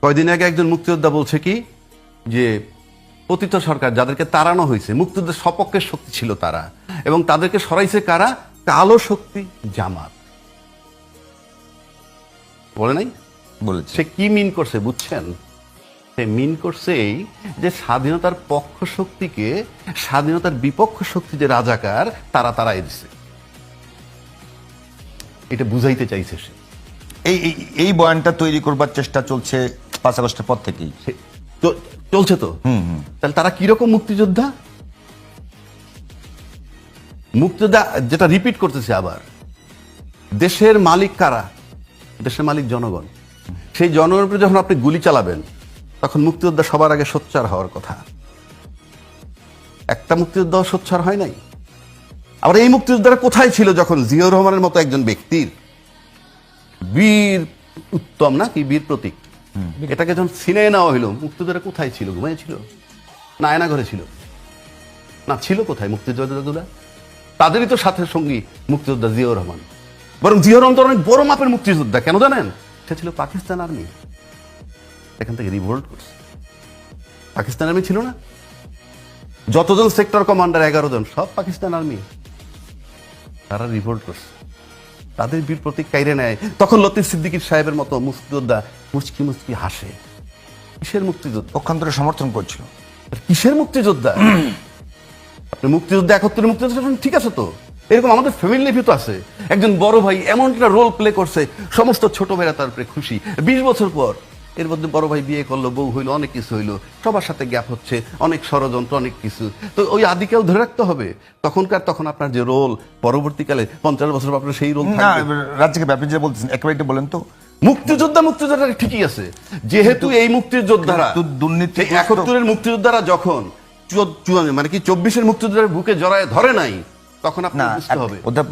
কয়দিন আগে একজন মুক্তিযোদ্ধা বলছে কি যে পতিত সরকার যাদেরকে তাড়ানো হয়েছে মুক্তিযুদ্ধের সপক্ষের শক্তি ছিল তারা, এবং তাদেরকে সরাইছে কারা? কালো শক্তি, জামাত। বলে নাই? বলেছে। সে কি মিন করছে বুঝছেন? সে মিন করছে এই যে স্বাধীনতার পক্ষ শক্তিকে স্বাধীনতার বিপক্ষ শক্তি যে রাজাকার তারা তারাই দিছে, এটা বুঝাইতে চাইছে সে। এই এই বয়ানটা তৈরি করবার চেষ্টা চলছে 5 আগস্টের পর থেকেই। চলছে তো। তাহলে তারা কিরকম মুক্তিযোদ্ধা? মুক্তিযোদ্ধা যেটা রিপিট করতেছে আবার, দেশের মালিক কারা? দেশের মালিক জনগণ। সেই জনগণের উপরে যখন আপনি গুলি চালাবেন তখন মুক্তিযোদ্ধা সবার আগে সোচ্চার হওয়ার কথা। একটা মুক্তিযোদ্ধা সোচ্চার হয় নাই। আবার এই মুক্তিযোদ্ধারা কোথায় ছিল যখন জিয়াউর রহমানের মতো একজন ব্যক্তির বীর উত্তম না কি বীর প্রতীক এটাকে যখন ছিনিয়ে নেওয়া হইল, মুক্তিযোদ্ধারা কোথায় ছিল? ঘুমিয়েছিল না আয়না ঘরে ছিল? না, ছিল কোথায় মুক্তিযোদ্ধাগুলা? তাদেরই তো সাথে সঙ্গী মুক্তিযোদ্ধা জিয়াউর রহমান। বরং জিয়াউর রহমান তো অনেক বড় মাপের মুক্তিযোদ্ধা। কেন জানেন? সে ছিল পাকিস্তান আর্মি, এখান থেকে রিভোল্ট করছে। পাকিস্তান আর্মি ছিল না? যতজন সেক্টর কমান্ডার 11 জন সব পাকিস্তান আর্মি, তারা রিভোল্ট করছে। তাদের বীর প্রতীক কাইরে নেয়। তখন লতিফ সিদ্দিকীর সাহেবের মতো মুক্তিযোদ্ধা মুচকি মুচকি হাসে। কিসের মুক্তিযোদ্ধা? পক্ষান্তরে সমর্থন করছিল। কিসের মুক্তিযোদ্ধা? আপনি মুক্তিযোদ্ধা 71 মুক্তিযোদ্ধা ঠিক আছে তো, এরকম আমাদের ফ্যামিলি ভিতর আছে একজন বড় ভাই এমন একটা রোল প্লে করছে, সমস্ত ছোট ভাইরা তার উপরে খুশি। 20 বছর পর এর মধ্যে বড় ভাই বিয়ে করলো, বউ হইলো, অনেক কিছু হইলো, সবার সাথে গ্যাপ হচ্ছে, অনেক ষড়যন্ত্র, অনেক কিছু। তো ওই আদিকেও ধরে রাখতে হবে। তখন আপনার যে রোল, পরবর্তীকালে 50 বছর পর আপনার সেই রোল না, রাজ্যকে ব্যাপারে যে বলতেছেন একেবারে একটু বলেন তো। মুক্তিযোদ্ধা ঠিকই আছে, যেহেতু এই মুক্তিযোদ্ধারা দুর্নীতি 71-এর মুক্তিযোদ্ধারা যখন মানে কি 24-এর মুক্তিযোদ্ধার বুকে জড়ায় ধরে নাই, তখন আপনার বুঝতে হবে। অধ্যাপক